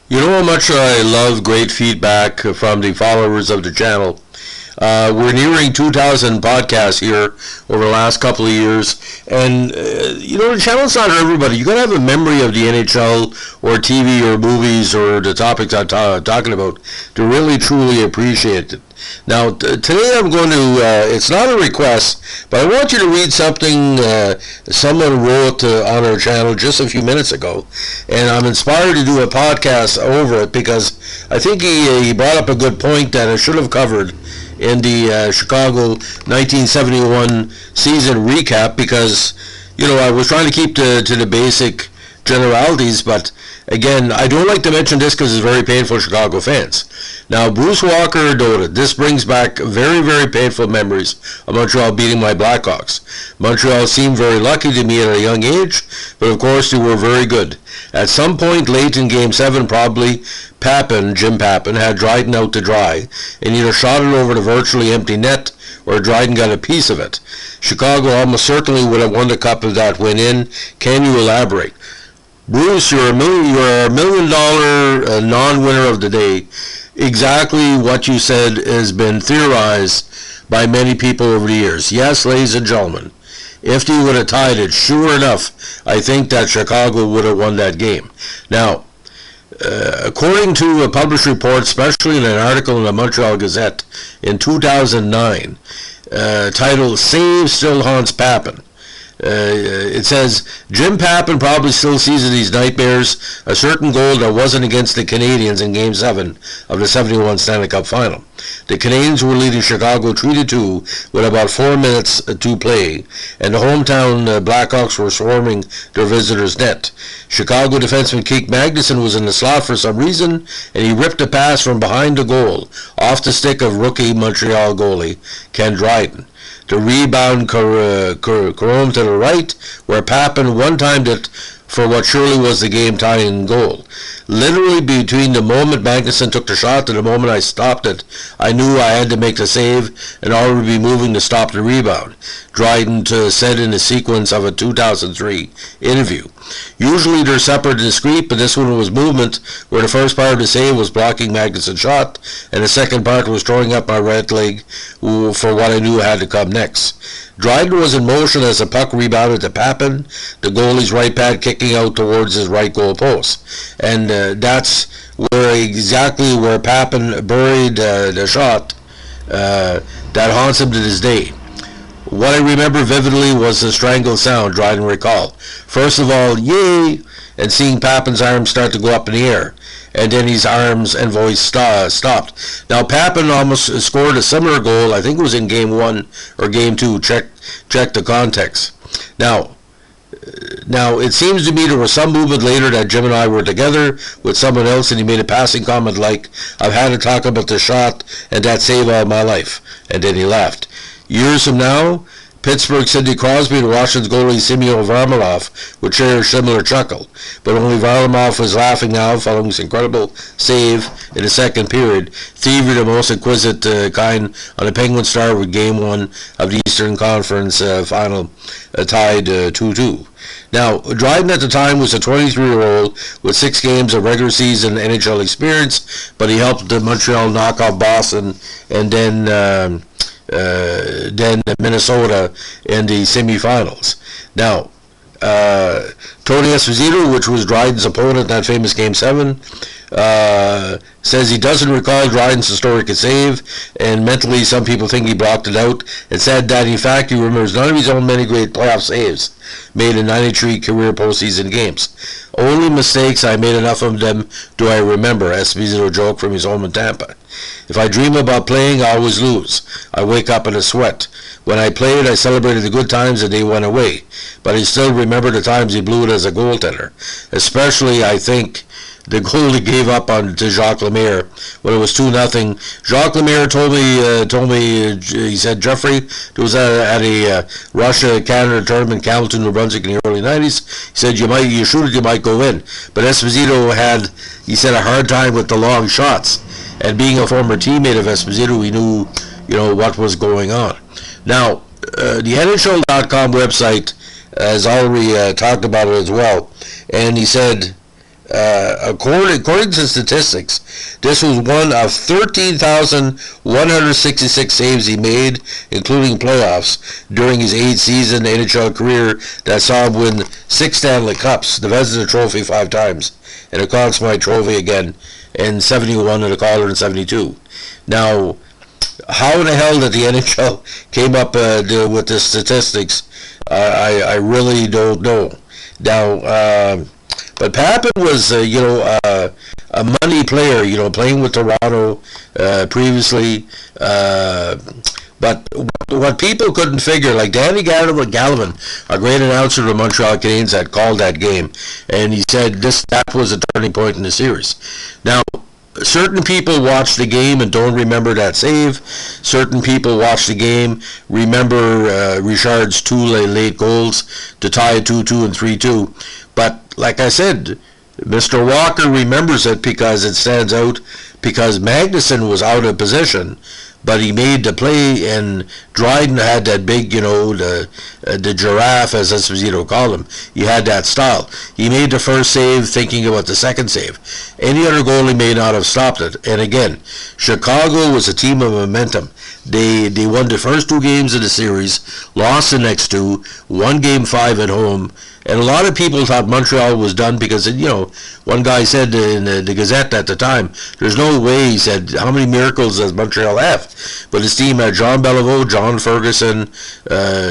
You know how much I love great feedback from the followers of the channel. We're nearing 2,000 podcasts here over the last couple of years, and the channel's not for everybody. You gotta have a memory of the NHL or TV or movies or the topics I'm talking about to really truly appreciate it. Now, today I'm going to, it's not a request, but I want you to read something someone wrote on our channel just a few minutes ago, and I'm inspired to do a podcast over it because I think he brought up a good point that I should have covered in the Chicago 1971 season recap, because I was trying to keep to the basic generalities, but again, I don't like to mention this because it's very painful to Chicago fans. Now, Bruce Walker noted, this brings back very, very painful memories of Montreal beating my BlackHawks. Montreal seemed very lucky to me at a young age, but of course they were very good. At some point late in Game 7, probably, Jim Pappin, had Dryden out to dry, and either shot it over the virtually empty net, or Dryden got a piece of it. Chicago almost certainly would have won the cup if that went in. Can you elaborate? Bruce, you're a $1 million non-winner of the day. Exactly what you said has been theorized by many people over the years. Yes, ladies and gentlemen, if they would have tied it, sure enough, I think that Chicago would have won that game. Now, according to a published report, especially in an article in the Montreal Gazette in 2009, titled "Save Still Haunts Pappin," it says, Jim Pappin probably still sees in these nightmares a certain goal that wasn't against the Canadiens in Game 7 of the 71 Stanley Cup Final. The Canadiens were leading Chicago 3-2 with about 4 minutes to play, and the hometown BlackHawks were swarming their visitors' net. Chicago defenseman Keith Magnuson was in the slot for some reason, and he ripped a pass from behind the goal off the stick of rookie Montreal goalie Ken Dryden. The rebound caromed to the right, where Pappin one-timed it for what surely was the game-tying goal. Literally between the moment Magnuson took the shot and the moment I stopped it, I knew I had to make the save and already be moving to stop the rebound, Dryden said in the sequence of a 2003 interview. Usually they're separate and discreet, but this one was movement, where the first part of the save was blocking Magnuson's shot, and the second part was throwing up my right leg for what I knew had to come next. Dryden was in motion as the puck rebounded to Pappin, the goalie's right pad kicking out towards his right goal post. And that's exactly where Pappin buried the shot that haunts him to this day. What I remember vividly was the strangled sound, Dryden recalled. First of all, yay, and seeing Pappin's arms start to go up in the air, and then his arms and voice stopped. Now, Pappin almost scored a similar goal, I think it was in Game 1 or Game 2, check the context. Now, it seems to me there was some movement later that Jim and I were together with someone else, and he made a passing comment like, I've had to talk about the shot and that save all my life, and then he laughed. Years from now, Pittsburgh's Sidney Crosby and Washington's goalie Semyon Varlamov would share a similar chuckle, but only Varlamov was laughing now following his incredible save in the second period, thievery the most exquisite kind on the Penguin Star with Game 1 of the Eastern Conference Final tied 2-2. Now, Dryden at the time was a 23-year-old with 6 games of regular season NHL experience, but he helped Montreal knock off Boston and then Minnesota in the semifinals. Now, Tony Esposito, which was Dryden's opponent in that famous Game 7, says he doesn't recall Dryden's historic save, and mentally some people think he blocked it out, and said that in fact he remembers none of his own many great playoff saves made in 93 career postseason games. Only mistakes, I made enough of them do I remember, Esposito joked from his home in Tampa. If I dream about playing, I always lose. I wake up in a sweat. When I played, I celebrated the good times and they went away. But I still remember the times he blew it as a goaltender. Especially, I think, the goal he gave up to Jacques Lemaire when it was 2-0. Jacques Lemaire told me, he said, Jeffrey, it was at a Russia-Canada tournament in Hamilton, New Brunswick in the early 90s. He said, you shoot it, you might go in. But Esposito had, he said, a hard time with the long shots. And being a former teammate of Esposito, he knew, what was going on. Now, the NHL.com website has already talked about it as well. And he said, according to statistics, this was one of 13,166 saves he made, including playoffs, during his 8-season NHL career that saw him win 6 Stanley Cups, the Vezina Trophy 5 times, and a Conn Smythe Trophy again in 71 and a Calder in 72. Now, how in the hell did the NHL came up with the statistics? I really don't know. Now, but Pappin was, a money player, playing with Toronto previously. But what people couldn't figure, like Danny Gallivan, a great announcer of the Montreal Canadiens, had called that game, and he said that was a turning point in the series. Now, certain people watch the game and don't remember that save. Certain people watch the game, remember Richard's 2 late goals to tie it 2-2 and 3-2. But like I said, Mr. Walker remembers it because it stands out, because Magnuson was out of position, but he made the play, and Dryden had that big, the giraffe, as Esposito called him. He had that style. He made the first save thinking about the second save. Any other goalie may not have stopped it. And again, Chicago was a team of momentum. They won the first 2 games of the series, lost the next 2, won Game 5 at home, and a lot of people thought Montreal was done because, one guy said in the Gazette at the time, there's no way, he said, how many miracles does Montreal have? But his team had John Beliveau, John Ferguson,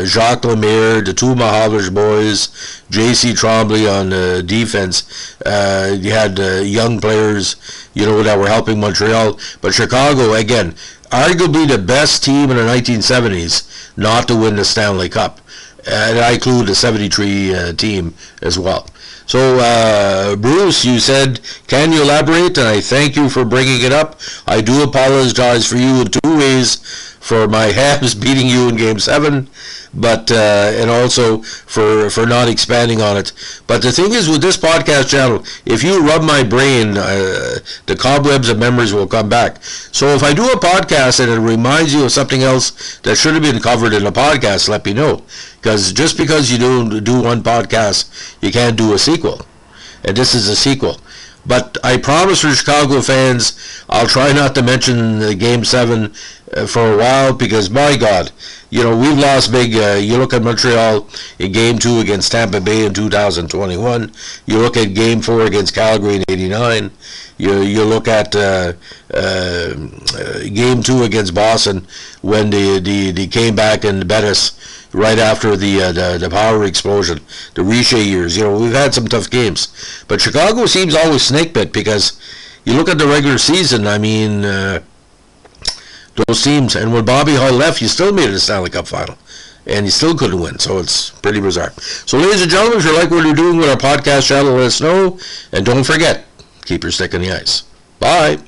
Jacques Lemaire, the 2 Mahavers boys, J.C. Tremblay on defense. You had young players, that were helping Montreal. But Chicago, again, arguably the best team in the 1970s not to win the Stanley Cup. And I include the 73 team as well. So, Bruce, you said, can you elaborate? And I thank you for bringing it up. I do apologize for you in 2 ways, for my Habs beating you in Game 7, but and also for not expanding on it. But the thing is, with this podcast channel, if you rub my brain, the cobwebs of memories will come back. So if I do a podcast and it reminds you of something else that should have been covered in a podcast, let me know. Because just because you do one podcast, you can't do a sequel. And this is a sequel. But I promise for Chicago fans, I'll try not to mention Game 7 for a while, because my God, we've lost big. You look at Montreal in Game 2 against Tampa Bay in 2021. You look at Game 4 against Calgary in 89. You look at Game 2 against Boston when they came back and bet us right after the power explosion, the Richer years. We've had some tough games. But Chicago seems always snake bit, because you look at the regular season, I mean, those teams, and when Bobby Hull left, you still made it a Stanley Cup final, and you still couldn't win, so it's pretty bizarre. So ladies and gentlemen, if you like what we're doing with our podcast channel, let us know, and don't forget, keep your stick on the ice. Bye.